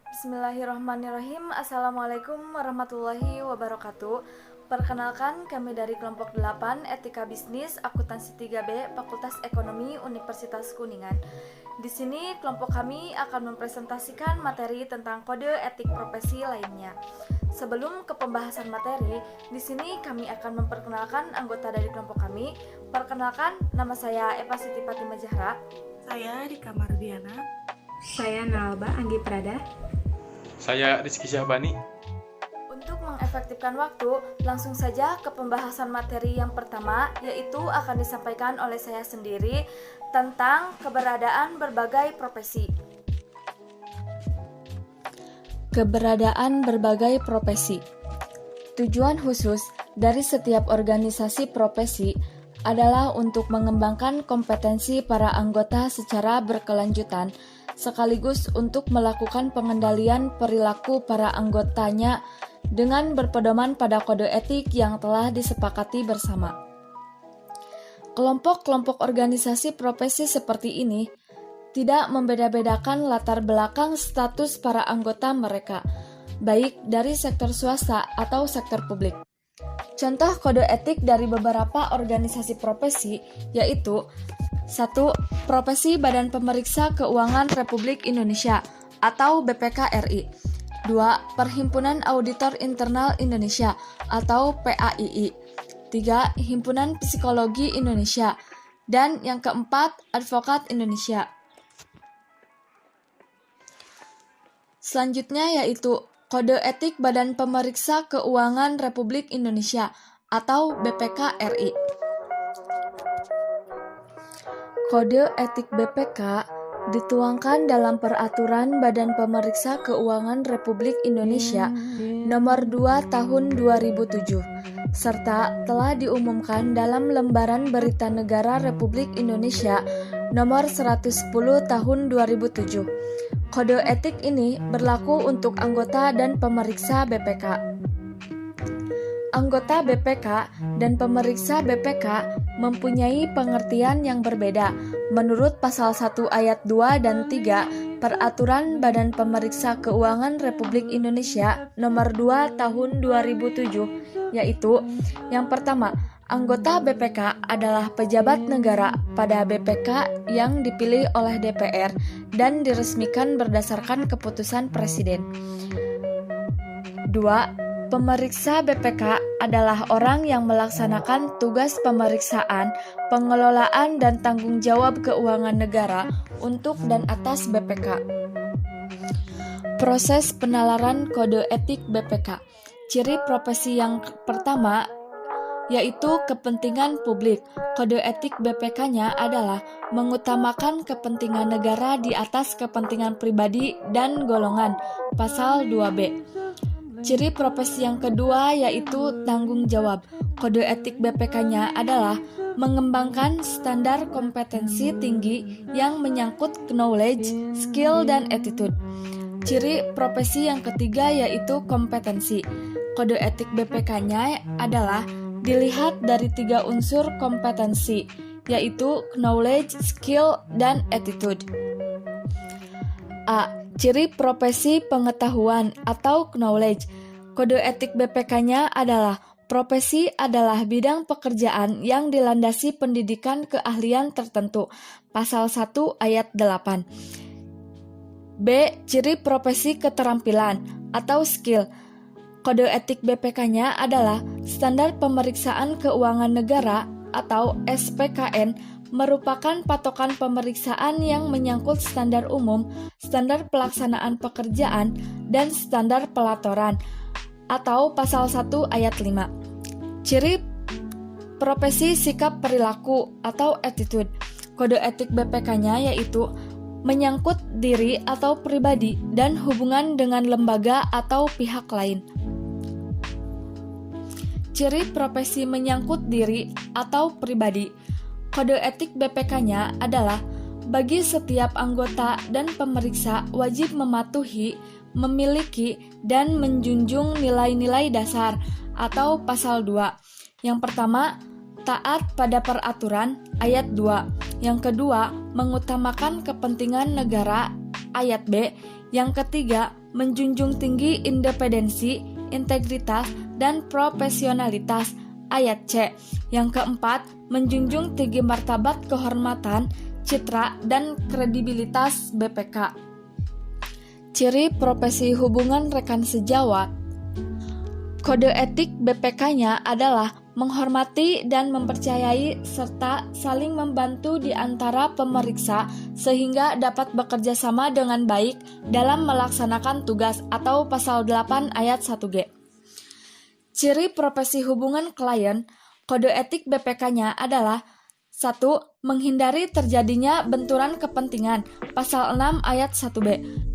Bismillahirrahmanirrahim. Assalamualaikum warahmatullahi wabarakatuh. Perkenalkan, kami dari kelompok 8 Etika Bisnis Akuntansi 3B Fakultas Ekonomi Universitas Kuningan. Di sini kelompok kami akan mempresentasikan materi tentang kode etik profesi lainnya. Sebelum ke pembahasan materi, di sini kami akan memperkenalkan anggota dari kelompok kami. Perkenalkan, nama saya Eva Siti Fatimah Zahra. Saya Rika Mardiana. Saya Nalba Anggi Prada. Saya Rizky Syahbani. Untuk mengefektifkan waktu, langsung saja ke pembahasan materi yang pertama, yaitu akan disampaikan oleh saya sendiri tentang keberadaan berbagai profesi. Keberadaan berbagai profesi. Tujuan khusus dari setiap organisasi profesi adalah untuk mengembangkan kompetensi para anggota secara berkelanjutan, sekaligus untuk melakukan pengendalian perilaku para anggotanya dengan berpedoman pada kode etik yang telah disepakati bersama. Kelompok-kelompok organisasi profesi seperti ini tidak membeda-bedakan latar belakang status para anggota mereka, baik dari sektor swasta atau sektor publik. Contoh kode etik dari beberapa organisasi profesi yaitu 1. Profesi Badan Pemeriksa Keuangan Republik Indonesia atau BPK RI. 2. Perhimpunan Auditor Internal Indonesia atau PAII. 3. Himpunan Psikologi Indonesia. Dan yang keempat, Advokat Indonesia. Selanjutnya yaitu Kode Etik Badan Pemeriksa Keuangan Republik Indonesia atau BPK RI. Kode etik BPK dituangkan dalam Peraturan Badan Pemeriksa Keuangan Republik Indonesia Nomor 2 Tahun 2007 serta telah diumumkan dalam Lembaran Berita Negara Republik Indonesia Nomor 110 Tahun 2007. Kode etik ini berlaku untuk anggota dan pemeriksa BPK. Anggota BPK dan pemeriksa BPK mempunyai pengertian yang berbeda menurut pasal 1 ayat 2 dan 3 Peraturan Badan Pemeriksa Keuangan Republik Indonesia Nomor 2 Tahun 2007, yaitu yang pertama, anggota BPK adalah pejabat negara pada BPK yang dipilih oleh DPR dan diresmikan berdasarkan keputusan Presiden. 2. Pemeriksa BPK adalah orang yang melaksanakan tugas pemeriksaan, pengelolaan, dan tanggung jawab keuangan negara untuk dan atas BPK. Proses penalaran kode etik BPK. Ciri profesi yang pertama yaitu kepentingan publik. Kode etik BPK-nya adalah mengutamakan kepentingan negara di atas kepentingan pribadi dan golongan. Pasal 2B. Ciri profesi yang kedua yaitu tanggung jawab. Kode etik BPK-nya adalah mengembangkan standar kompetensi tinggi yang menyangkut knowledge, skill, dan attitude. Ciri profesi yang ketiga yaitu kompetensi. Kode etik BPK-nya adalah dilihat dari 3 unsur kompetensi, yaitu knowledge, skill, dan attitude. A. Ciri profesi pengetahuan atau knowledge. Kode etik BPK-nya adalah profesi adalah bidang pekerjaan yang dilandasi pendidikan keahlian tertentu. Pasal 1 ayat 8. B. Ciri profesi keterampilan atau skill. Kode etik BPK-nya adalah standar pemeriksaan keuangan negara atau SPKN merupakan patokan pemeriksaan yang menyangkut standar umum, standar pelaksanaan pekerjaan, dan standar pelaporan atau pasal 1 ayat 5. Ciri profesi sikap perilaku atau attitude. Kode etik BPK-nya yaitu menyangkut diri atau pribadi dan hubungan dengan lembaga atau pihak lain. Ciri profesi menyangkut diri atau pribadi. Kode etik BPK-nya adalah bagi setiap anggota dan pemeriksa wajib mematuhi, memiliki, dan menjunjung nilai-nilai dasar atau pasal 2. Yang pertama, taat pada peraturan ayat 2. Yang kedua, mengutamakan kepentingan negara. Ayat B. Yang ketiga, menjunjung tinggi independensi, integritas, dan profesionalitas. Ayat C. Yang keempat, menjunjung tinggi martabat kehormatan, citra, dan kredibilitas BPK. Ciri profesi hubungan rekan sejawat. Kode etik BPK-nya adalah menghormati dan mempercayai serta saling membantu di antara pemeriksa sehingga dapat bekerja sama dengan baik dalam melaksanakan tugas atau pasal 8 ayat 1G. Ciri profesi hubungan klien, kode etik BPK-nya adalah 1. Menghindari terjadinya benturan kepentingan, pasal 6 ayat 1B.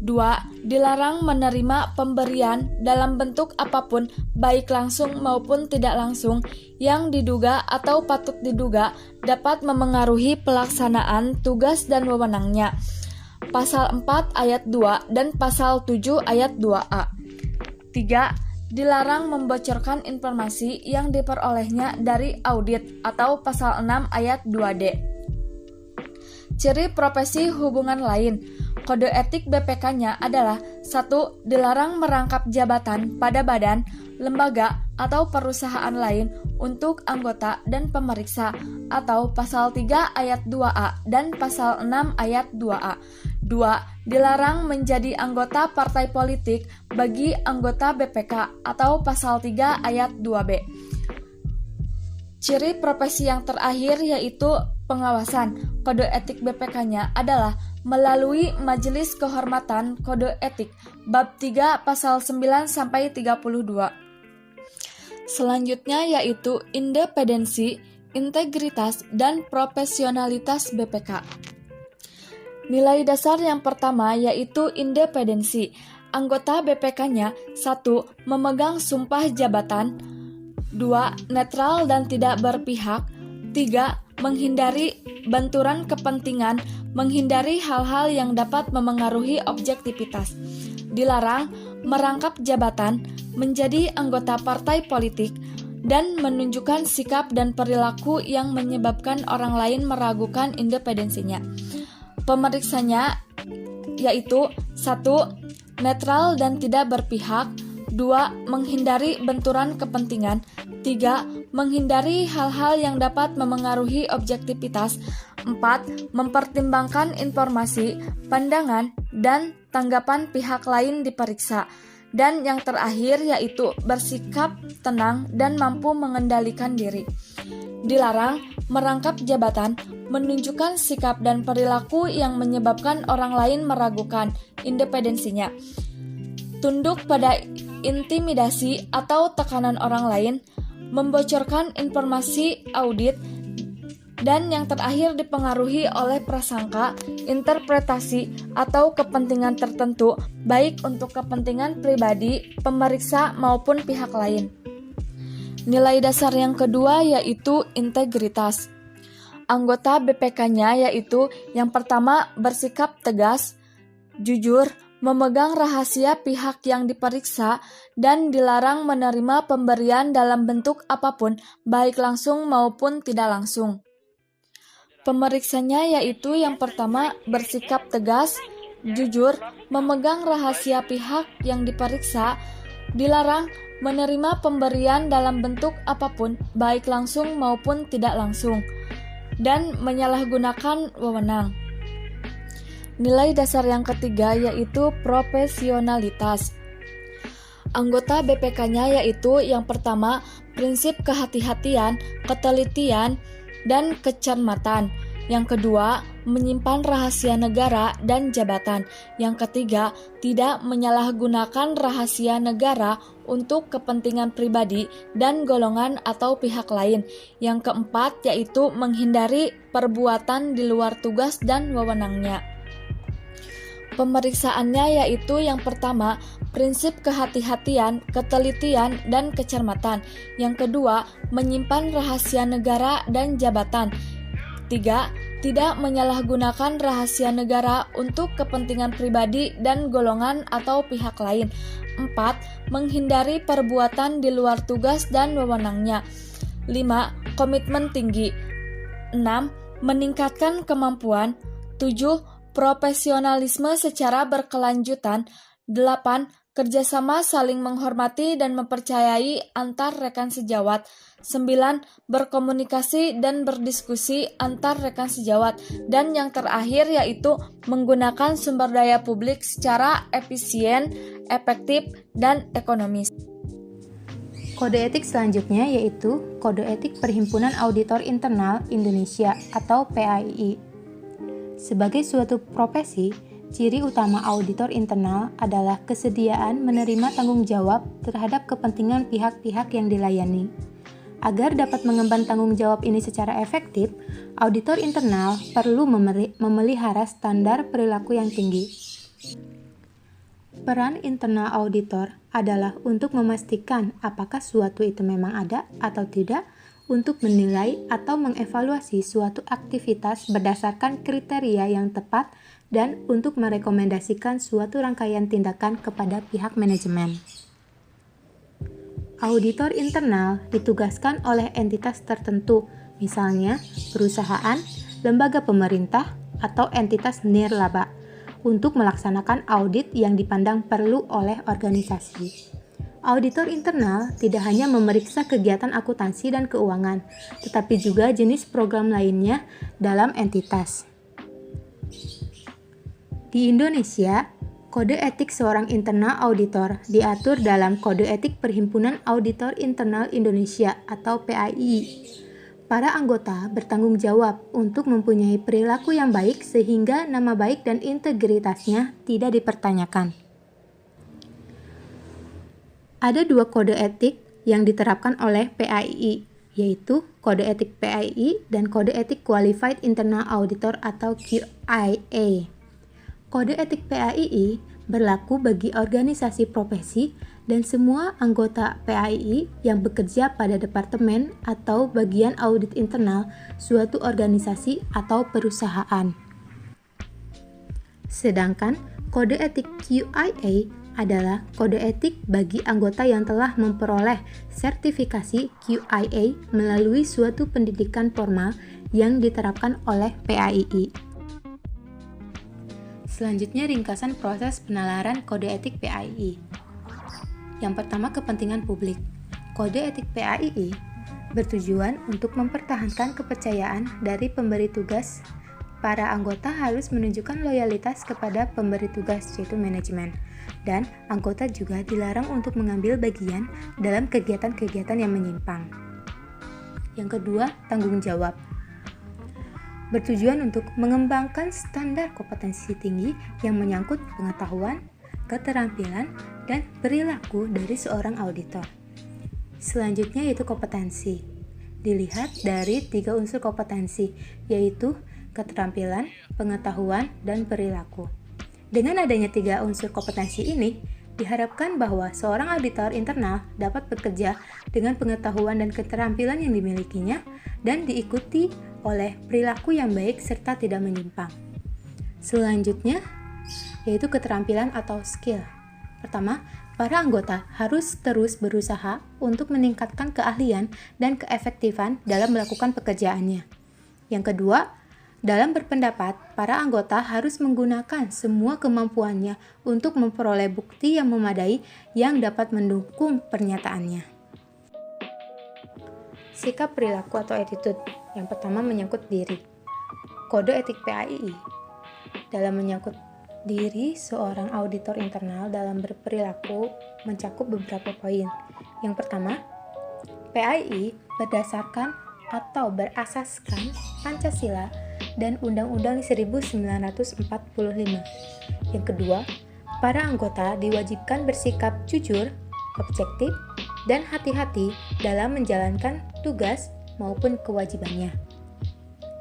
2. Dilarang menerima pemberian dalam bentuk apapun, baik langsung maupun tidak langsung, yang diduga atau patut diduga dapat memengaruhi pelaksanaan tugas dan wewenangnya. Pasal 4 ayat 2 dan pasal 7 ayat 2A. 3. Dilarang membocorkan informasi yang diperolehnya dari audit atau pasal 6 ayat 2D. Ciri profesi hubungan lain, kode etik BPK-nya adalah 1. Dilarang merangkap jabatan pada badan, lembaga, atau perusahaan lain untuk anggota dan pemeriksa atau pasal 3 ayat 2A dan pasal 6 ayat 2A. 2. Dilarang menjadi anggota partai politik bagi anggota BPK atau pasal 3 ayat 2B. Ciri profesi yang terakhir yaitu pengawasan. Kode etik BPK-nya adalah melalui Majelis Kehormatan Kode Etik bab 3 pasal 9 sampai 32. Selanjutnya yaitu independensi, integritas, dan profesionalitas BPK. Nilai dasar yang pertama yaitu independensi. Anggota BPK-nya 1. Memegang sumpah jabatan. 2. Netral dan tidak berpihak. 3. Menghindari benturan kepentingan, menghindari hal-hal yang dapat memengaruhi objektivitas. Dilarang merangkap jabatan, menjadi anggota partai politik, dan menunjukkan sikap dan perilaku yang menyebabkan orang lain meragukan independensinya. Pemeriksanya yaitu 1. Netral dan tidak berpihak. 2. Menghindari benturan kepentingan. 3. Menghindari hal-hal yang dapat memengaruhi objektivitas. 4. Mempertimbangkan informasi, pandangan, dan tanggapan pihak lain diperiksa. Dan yang terakhir yaitu bersikap tenang dan mampu mengendalikan diri. Dilarang merangkap jabatan, menunjukkan sikap dan perilaku yang menyebabkan orang lain meragukan independensinya. Tunduk pada intimidasi atau tekanan orang lain, membocorkan informasi audit, dan yang terakhir dipengaruhi oleh prasangka, interpretasi, atau kepentingan tertentu, baik untuk kepentingan pribadi, pemeriksa, maupun pihak lain. Nilai dasar yang kedua yaitu integritas. Anggota BPK-nya yaitu yang pertama bersikap tegas, jujur, memegang rahasia pihak yang diperiksa, dan dilarang menerima pemberian dalam bentuk apapun, baik langsung maupun tidak langsung. Pemeriksanya yaitu yang pertama bersikap tegas, jujur, memegang rahasia pihak yang diperiksa, dilarang menerima pemberian dalam bentuk apapun, baik langsung maupun tidak langsung, dan menyalahgunakan wewenang. Nilai dasar yang ketiga yaitu profesionalitas. Anggota BPK-nya yaitu yang pertama prinsip kehati-hatian, ketelitian, dan kecermatan. Yang kedua, menyimpan rahasia negara dan jabatan. Yang ketiga, tidak menyalahgunakan rahasia negara untuk kepentingan pribadi dan golongan atau pihak lain. Yang keempat, yaitu menghindari perbuatan di luar tugas dan wewenangnya. Pemeriksaannya yaitu yang pertama, prinsip kehati-hatian, ketelitian, dan kecermatan. Yang kedua, menyimpan rahasia negara dan jabatan. 3. Tidak menyalahgunakan rahasia negara untuk kepentingan pribadi dan golongan atau pihak lain. 4. Menghindari perbuatan di luar tugas dan wewenangnya. 5. Komitmen tinggi. 6. meningkatkan kemampuan. 7. Profesionalisme secara berkelanjutan. 8. Kerjasama saling menghormati dan mempercayai antar rekan sejawat. 9. Berkomunikasi dan berdiskusi antar rekan sejawat. Dan yang terakhir yaitu menggunakan sumber daya publik secara efisien, efektif, dan ekonomis. Kode etik selanjutnya yaitu Kode Etik Perhimpunan Auditor Internal Indonesia atau PAII. Sebagai suatu profesi, ciri utama auditor internal adalah kesediaan menerima tanggung jawab terhadap kepentingan pihak-pihak yang dilayani. Agar dapat mengemban tanggung jawab ini secara efektif, auditor internal perlu memelihara standar perilaku yang tinggi. Peran internal auditor adalah untuk memastikan apakah suatu itu memang ada atau tidak, untuk menilai atau mengevaluasi suatu aktivitas berdasarkan kriteria yang tepat, dan untuk merekomendasikan suatu rangkaian tindakan kepada pihak manajemen. Auditor internal ditugaskan oleh entitas tertentu, misalnya perusahaan, lembaga pemerintah, atau entitas nirlaba, untuk melaksanakan audit yang dipandang perlu oleh organisasi. Auditor internal tidak hanya memeriksa kegiatan akuntansi dan keuangan, tetapi juga jenis program lainnya dalam entitas. Di Indonesia, kode etik seorang internal auditor diatur dalam Kode Etik Perhimpunan Auditor Internal Indonesia atau PAII. Para anggota bertanggung jawab untuk mempunyai perilaku yang baik sehingga nama baik dan integritasnya tidak dipertanyakan. Ada 2 kode etik yang diterapkan oleh PAII, yaitu Kode Etik PAII dan Kode Etik Qualified Internal Auditor atau QIA. Kode Etik PAII berlaku bagi organisasi profesi dan semua anggota PAII yang bekerja pada departemen atau bagian audit internal suatu organisasi atau perusahaan. Sedangkan Kode Etik QIA adalah kode etik bagi anggota yang telah memperoleh sertifikasi QIA melalui suatu pendidikan formal yang diterapkan oleh PAII. Selanjutnya ringkasan proses penalaran kode etik PAII. Yang pertama, kepentingan publik. Kode etik PAII bertujuan untuk mempertahankan kepercayaan dari pemberi tugas. Para anggota harus menunjukkan loyalitas kepada pemberi tugas, yaitu manajemen. Dan anggota juga dilarang untuk mengambil bagian dalam kegiatan-kegiatan yang menyimpang. Yang kedua, tanggung jawab. Bertujuan untuk mengembangkan standar kompetensi tinggi yang menyangkut pengetahuan, keterampilan, dan perilaku dari seorang auditor. Selanjutnya yaitu kompetensi. Dilihat dari 3 unsur kompetensi, yaitu keterampilan, pengetahuan, dan perilaku. Dengan adanya 3 unsur kompetensi ini, diharapkan bahwa seorang auditor internal dapat bekerja dengan pengetahuan dan keterampilan yang dimilikinya dan diikuti oleh perilaku yang baik serta tidak menyimpang. Selanjutnya, yaitu keterampilan atau skill. Pertama, para anggota harus terus berusaha untuk meningkatkan keahlian dan keefektifan dalam melakukan pekerjaannya. Yang kedua, dalam berpendapat, para anggota harus menggunakan semua kemampuannya untuk memperoleh bukti yang memadai yang dapat mendukung pernyataannya. Sikap perilaku atau attitude. Yang pertama, menyangkut diri. Kode etik PAII. Dalam menyangkut diri seorang auditor internal dalam berperilaku mencakup beberapa poin. Yang pertama, PAII berdasarkan atau berasaskan Pancasila dan Undang-Undang 1945. Yang kedua, para anggota diwajibkan bersikap jujur, objektif, dan hati-hati dalam menjalankan tugas maupun kewajibannya.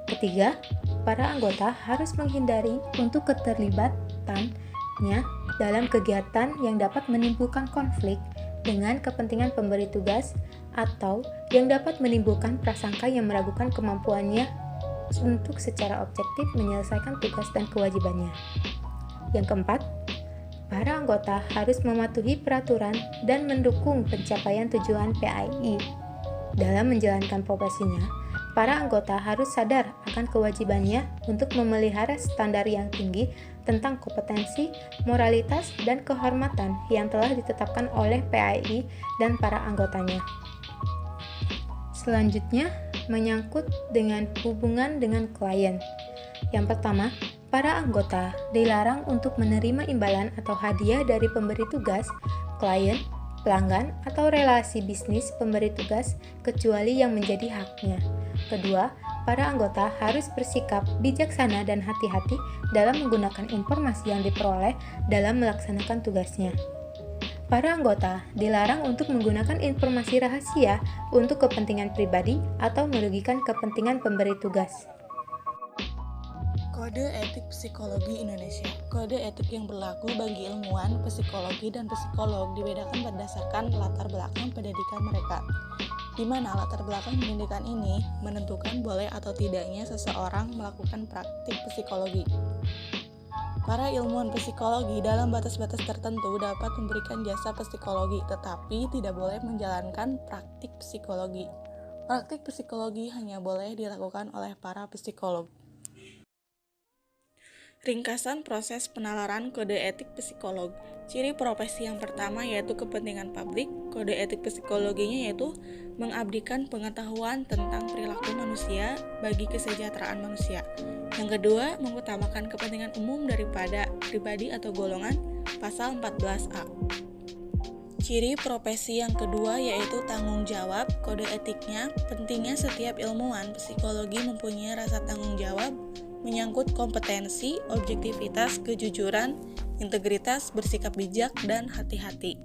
Ketiga, para anggota harus menghindari untuk keterlibatannya dalam kegiatan yang dapat menimbulkan konflik dengan kepentingan pemberi tugas atau yang dapat menimbulkan prasangka yang meragukan kemampuannya untuk secara objektif menyelesaikan tugas dan kewajibannya. Yang keempat, para anggota harus mematuhi peraturan dan mendukung pencapaian tujuan PAII. Dalam menjalankan profesinya, para anggota harus sadar akan kewajibannya untuk memelihara standar yang tinggi tentang kompetensi, moralitas, dan kehormatan yang telah ditetapkan oleh PAII dan para anggotanya. Selanjutnya, menyangkut dengan hubungan dengan klien. Yang pertama, para anggota dilarang untuk menerima imbalan atau hadiah dari pemberi tugas, klien, pelanggan, atau relasi bisnis pemberi tugas kecuali yang menjadi haknya. Kedua, para anggota harus bersikap bijaksana dan hati-hati dalam menggunakan informasi yang diperoleh dalam melaksanakan tugasnya. Para anggota dilarang untuk menggunakan informasi rahasia untuk kepentingan pribadi atau merugikan kepentingan pemberi tugas. Kode Etik Psikologi Indonesia. Kode etik yang berlaku bagi ilmuwan, psikologi, dan psikolog dibedakan berdasarkan latar belakang pendidikan mereka, di mana latar belakang pendidikan ini menentukan boleh atau tidaknya seseorang melakukan praktik psikologi. Para ilmuwan psikologi dalam batas-batas tertentu dapat memberikan jasa psikologi, tetapi tidak boleh menjalankan praktik psikologi. Praktik psikologi hanya boleh dilakukan oleh para psikolog. Ringkasan proses penalaran kode etik psikolog. Ciri profesi yang pertama yaitu kepentingan publik. Kode etik psikologinya yaitu mengabdikan pengetahuan tentang perilaku manusia bagi kesejahteraan manusia. Yang kedua, mengutamakan kepentingan umum daripada pribadi atau golongan. Pasal 14A. Ciri profesi yang kedua yaitu tanggung jawab. Kode etiknya, pentingnya setiap ilmuwan psikologi mempunyai rasa tanggung jawab menyangkut kompetensi, objektivitas, kejujuran, integritas, bersikap bijak, dan hati-hati.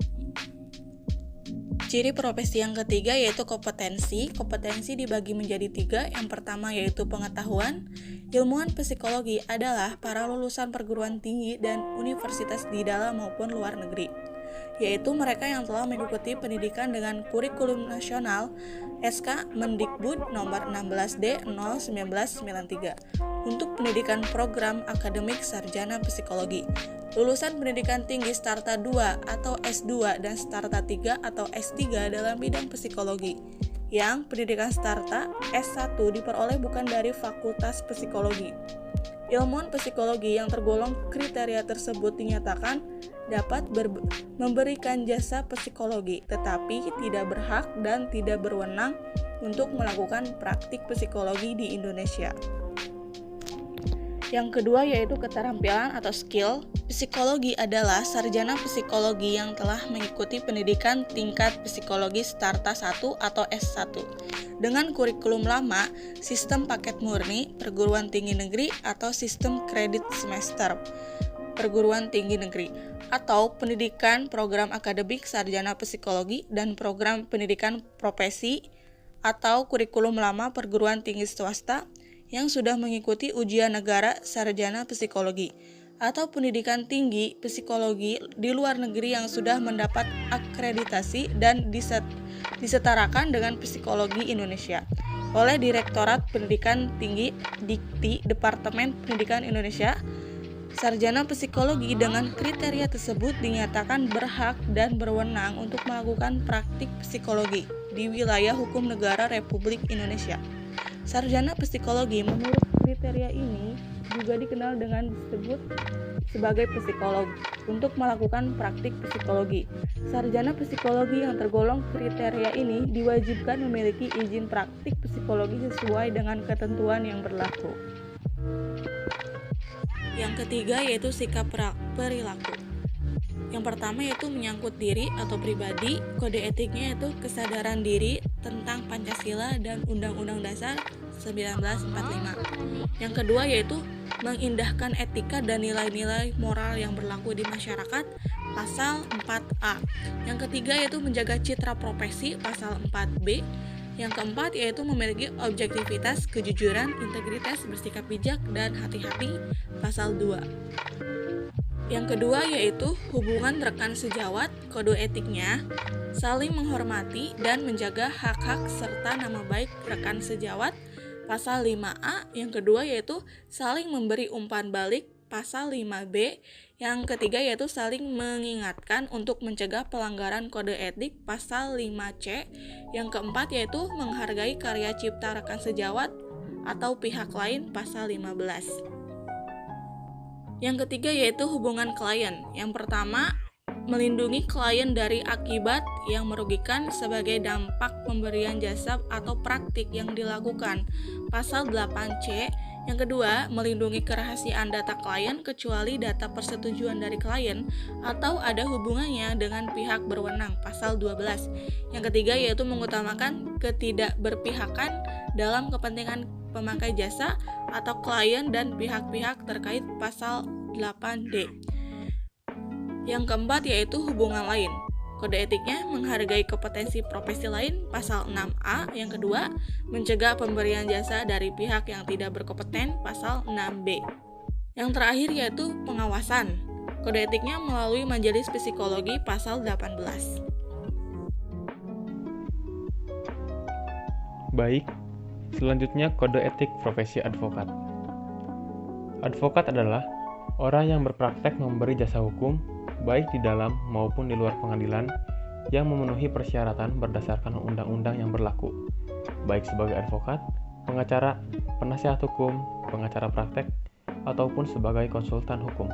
Ciri profesi yang ketiga yaitu kompetensi. Kompetensi dibagi menjadi 3. Yang pertama yaitu pengetahuan. Ilmuwan psikologi adalah para lulusan perguruan tinggi dan universitas di dalam maupun luar negeri, yaitu mereka yang telah mengikuti pendidikan dengan kurikulum nasional SK Mendikbud nomor 16D 01993 untuk pendidikan program akademik sarjana psikologi. Lulusan pendidikan tinggi Starta 2 atau S2 dan Starta 3 atau S3 dalam bidang psikologi. Yang pendidikan Starta S1 diperoleh bukan dari Fakultas Psikologi. Ilmuwan psikologi yang tergolong kriteria tersebut dinyatakan dapat memberikan jasa psikologi, tetapi tidak berhak dan tidak berwenang untuk melakukan praktik psikologi di Indonesia. Yang kedua yaitu keterampilan atau skill. Psikologi adalah sarjana psikologi yang telah mengikuti pendidikan tingkat psikologi Starta 1 atau S1 dengan kurikulum lama, sistem paket murni, perguruan tinggi negeri atau sistem kredit semester perguruan tinggi negeri, atau pendidikan program akademik sarjana psikologi dan program pendidikan profesi atau kurikulum lama perguruan tinggi swasta yang sudah mengikuti ujian negara sarjana psikologi, atau pendidikan tinggi psikologi di luar negeri yang sudah mendapat akreditasi dan disetarakan dengan psikologi Indonesia oleh Direktorat Pendidikan Tinggi Dikti Departemen Pendidikan Indonesia. Sarjana psikologi dengan kriteria tersebut dinyatakan berhak dan berwenang untuk melakukan praktik psikologi di wilayah hukum negara Republik Indonesia. Sarjana psikologi menurut kriteria ini juga dikenal dengan disebut sebagai psikolog untuk melakukan praktik psikologi. Sarjana psikologi yang tergolong kriteria ini diwajibkan memiliki izin praktik psikologi sesuai dengan ketentuan yang berlaku. Yang ketiga yaitu sikap perilaku. Yang pertama yaitu menyangkut diri atau pribadi. Kode etiknya yaitu kesadaran diri tentang Pancasila dan Undang-Undang Dasar 1945. Yang kedua yaitu mengindahkan etika dan nilai-nilai moral yang berlaku di masyarakat, pasal 4A. Yang ketiga yaitu menjaga citra profesi, pasal 4B. Yang keempat yaitu memiliki objektivitas, kejujuran, integritas, bersikap bijak, dan hati-hati, pasal 2. Yang kedua yaitu hubungan rekan sejawat. Kode etiknya saling menghormati dan menjaga hak-hak serta nama baik rekan sejawat, pasal 5A. Yang kedua yaitu saling memberi umpan balik, pasal 5B. Yang ketiga yaitu saling mengingatkan untuk mencegah pelanggaran kode etik, pasal 5C. Yang keempat yaitu menghargai karya cipta rekan sejawat atau pihak lain, pasal 15. Yang ketiga yaitu hubungan klien. Yang pertama, melindungi klien dari akibat yang merugikan sebagai dampak pemberian jasa atau praktik yang dilakukan, pasal 8C. Yang kedua, melindungi kerahasiaan data klien kecuali data persetujuan dari klien atau ada hubungannya dengan pihak berwenang, pasal 12. Yang ketiga yaitu mengutamakan ketidakberpihakan dalam kepentingan pemakai jasa atau klien dan pihak-pihak terkait, pasal 8D. Yang keempat yaitu hubungan lain. Kode etiknya menghargai kompetensi profesi lain, pasal 6A. Yang kedua, mencegah pemberian jasa dari pihak yang tidak berkompeten, pasal 6B. Yang terakhir yaitu pengawasan. Kode etiknya melalui majelis psikologi, pasal 18. Baik, selanjutnya kode etik profesi advokat. Advokat adalah orang yang berpraktek memberi jasa hukum, baik di dalam maupun di luar pengadilan, yang memenuhi persyaratan berdasarkan undang-undang yang berlaku, baik sebagai advokat, pengacara, penasihat hukum, pengacara praktek, ataupun sebagai konsultan hukum.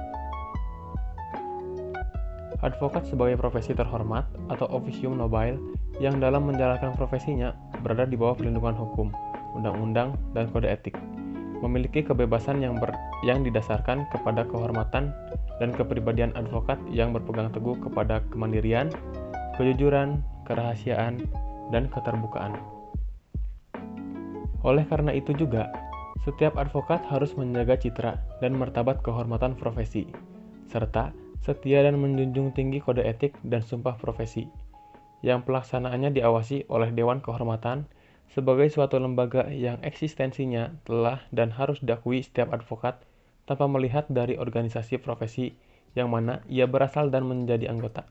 Advokat sebagai profesi terhormat atau officium nobile yang dalam menjalankan profesinya berada di bawah perlindungan hukum, undang-undang, dan kode etik. Memiliki kebebasan yang didasarkan kepada kehormatan dan kepribadian advokat yang berpegang teguh kepada kemandirian, kejujuran, kerahasiaan, dan keterbukaan. Oleh karena itu juga, setiap advokat harus menjaga citra dan martabat kehormatan profesi, serta setia dan menjunjung tinggi kode etik dan sumpah profesi, yang pelaksanaannya diawasi oleh Dewan Kehormatan sebagai suatu lembaga yang eksistensinya telah dan harus diakui setiap advokat tanpa melihat dari organisasi profesi yang mana ia berasal dan menjadi anggota.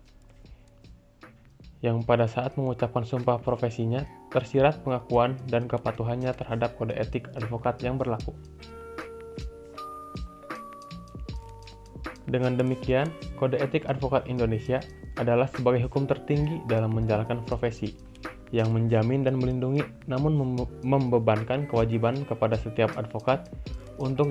Yang pada saat mengucapkan sumpah profesinya tersirat pengakuan dan kepatuhannya terhadap kode etik advokat yang berlaku. Dengan demikian, kode etik advokat Indonesia adalah sebagai hukum tertinggi dalam menjalankan profesi, yang menjamin dan melindungi namun membebankan kewajiban kepada setiap advokat untuk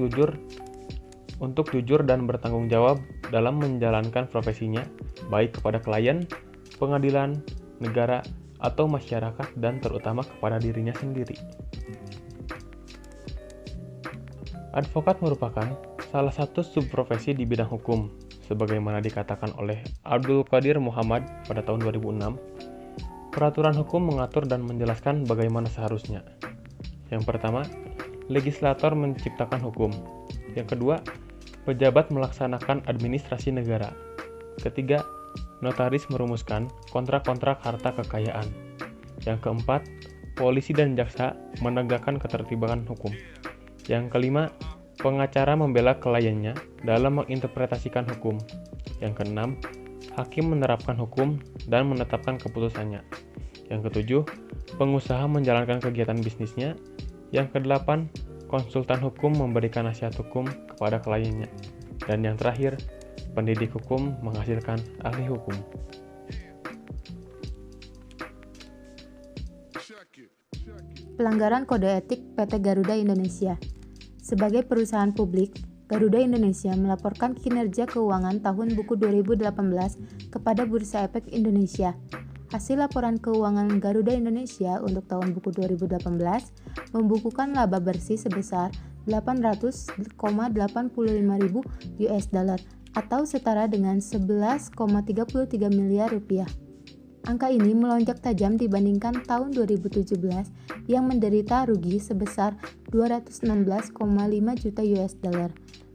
jujur dan bertanggung jawab dalam menjalankan profesinya, baik kepada klien, pengadilan, negara, atau masyarakat, dan terutama kepada dirinya sendiri. Advokat merupakan salah satu subprofesi di bidang hukum, sebagaimana dikatakan oleh Abdul Qadir Muhammad pada tahun 2006. Peraturan hukum mengatur dan menjelaskan bagaimana seharusnya. Yang pertama, legislator menciptakan hukum. Yang kedua, pejabat melaksanakan administrasi negara. Ketiga, notaris merumuskan kontrak-kontrak harta kekayaan. Yang keempat, polisi dan jaksa menegakkan ketertiban hukum. Yang kelima, pengacara membela kliennya dalam menginterpretasikan hukum. Yang keenam, hakim menerapkan hukum dan menetapkan keputusannya. Yang ketujuh, pengusaha menjalankan kegiatan bisnisnya. Yang kedelapan, konsultan hukum memberikan nasihat hukum kepada kliennya. Dan yang terakhir, pendidik hukum menghasilkan ahli hukum. Pelanggaran kode etik PT Garuda Indonesia. Sebagai perusahaan publik, Garuda Indonesia melaporkan kinerja keuangan tahun buku 2018 kepada Bursa Efek Indonesia. Hasil laporan keuangan Garuda Indonesia untuk tahun buku 2018 membukukan laba bersih sebesar 800,85 ribu US dollar atau setara dengan 11,33 miliar rupiah. Angka ini melonjak tajam dibandingkan tahun 2017 yang menderita rugi sebesar 216,5 juta US dollar.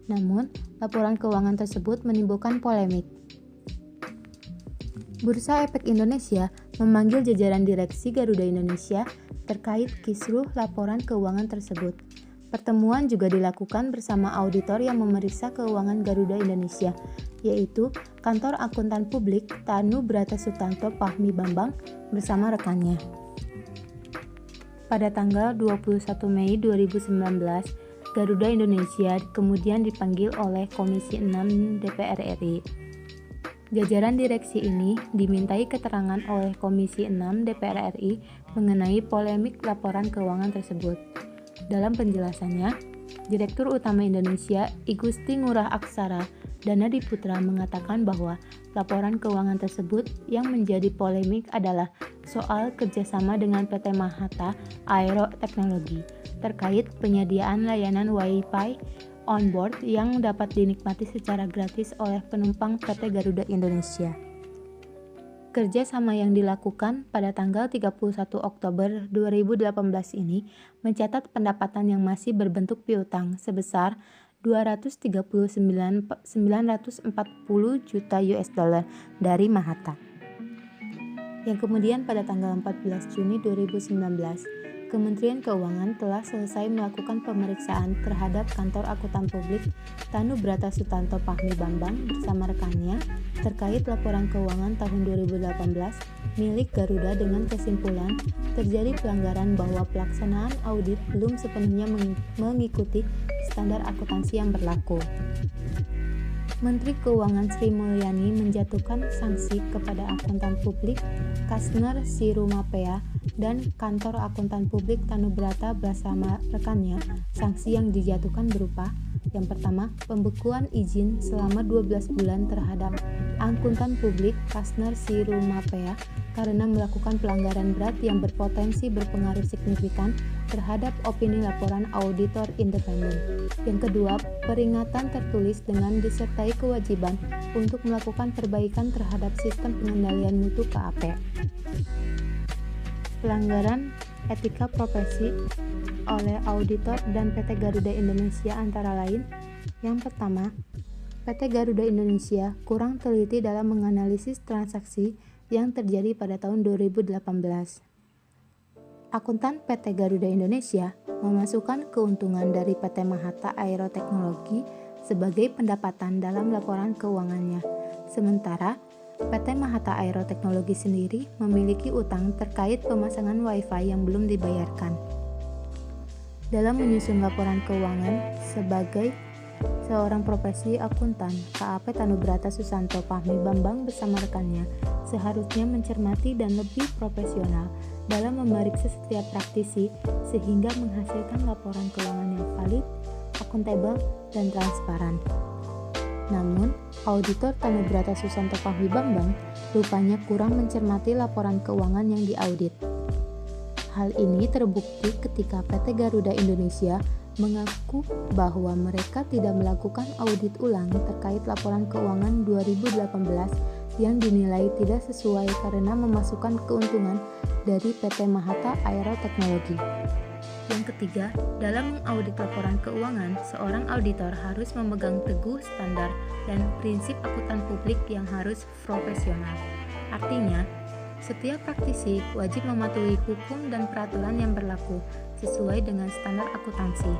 Namun, laporan keuangan tersebut menimbulkan polemik. Bursa Efek Indonesia memanggil jajaran direksi Garuda Indonesia terkait kisruh laporan keuangan tersebut. Pertemuan juga dilakukan bersama auditor yang memeriksa keuangan Garuda Indonesia, yaitu Kantor Akuntan Publik Tanu Brata Sutanto Fahmi Bambang bersama rekannya. Pada tanggal 21 Mei 2019, Garuda Indonesia kemudian dipanggil oleh Komisi 6 DPR RI. Jajaran direksi ini dimintai keterangan oleh Komisi 6 DPR RI mengenai polemik laporan keuangan tersebut. Dalam penjelasannya, Direktur Utama Indonesia I Gusti Ngurah Aksara Danadi Putra mengatakan bahwa laporan keuangan tersebut yang menjadi polemik adalah soal kerjasama dengan PT Mahata Aero Teknologi terkait penyediaan layanan Wi-Fi on board yang dapat dinikmati secara gratis oleh penumpang PT Garuda Indonesia. Kerjasama yang dilakukan pada tanggal 31 Oktober 2018 ini mencatat pendapatan yang masih berbentuk piutang sebesar 239.940 juta US dollar dari Mahata. Yang kemudian pada tanggal 14 Juni 2019, Kementerian Keuangan telah selesai melakukan pemeriksaan terhadap kantor akuntan publik Tanu Brata Sutanto Pahmi Bambang bersama rekannya terkait laporan keuangan tahun 2018 milik Garuda dengan kesimpulan terjadi pelanggaran bahwa pelaksanaan audit belum sepenuhnya mengikuti standar akuntansi yang berlaku. Menteri Keuangan Sri Mulyani menjatuhkan sanksi kepada akuntan publik Kasner Sirumapea dan kantor akuntan publik Tanubrata bersama rekannya. Sanksi yang dijatuhkan berupa: yang pertama, pembekuan izin selama 12 bulan terhadap akuntan publik Kasner Sirumapea karena melakukan pelanggaran berat yang berpotensi berpengaruh signifikan terhadap opini laporan auditor independen. Yang kedua, peringatan tertulis dengan disertai kewajiban untuk melakukan perbaikan terhadap sistem pengendalian mutu KAP. Pelanggaran etika profesi oleh auditor dan PT Garuda Indonesia antara lain: yang pertama, PT Garuda Indonesia kurang teliti dalam menganalisis transaksi yang terjadi pada tahun 2018. Akuntan PT Garuda Indonesia memasukkan keuntungan dari PT Mahata Aero Teknologi sebagai pendapatan dalam laporan keuangannya. Sementara PT Mahata Aero Teknologi sendiri memiliki utang terkait pemasangan Wi-Fi yang belum dibayarkan. Dalam menyusun laporan keuangan sebagai seorang profesi akuntan, KAP Tanubrata Susanto Pahmi Bambang bersama rekannya seharusnya mencermati dan lebih profesional dalam memeriksa setiap praktisi sehingga menghasilkan laporan keuangan yang valid, akuntabel, dan transparan. Namun, auditor Tanubrata Susanto Pahmi Bambang rupanya kurang mencermati laporan keuangan yang diaudit. Hal ini terbukti ketika PT Garuda Indonesia mengaku bahwa mereka tidak melakukan audit ulang terkait laporan keuangan 2018 yang dinilai tidak sesuai karena memasukkan keuntungan dari PT Mahata Aero Teknologi. Yang ketiga, dalam mengaudit laporan keuangan, seorang auditor harus memegang teguh standar dan prinsip akuntan publik yang harus profesional. Artinya, setiap praktisi wajib mematuhi hukum dan peraturan yang berlaku sesuai dengan standar akuntansi.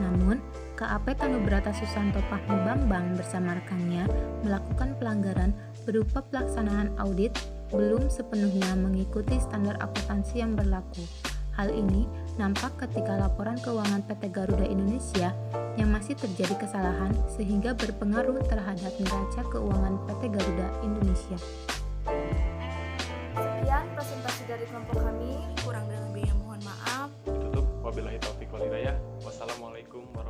Namun, KAP Tanubrata Susanto Pahmi Bambang bersama rekannya melakukan pelanggaran berupa pelaksanaan audit belum sepenuhnya mengikuti standar akuntansi yang berlaku. Hal ini nampak ketika laporan keuangan PT Garuda Indonesia yang masih terjadi kesalahan sehingga berpengaruh terhadap neraca keuangan PT Garuda Indonesia. Sekian presentasi dari kelompok kami. Kurang dan lebihnya mohon maaf. Ditutup. Wabillahi taufiq wal hidayah. Wassalamualaikum warahmatullahi wabarakatuh.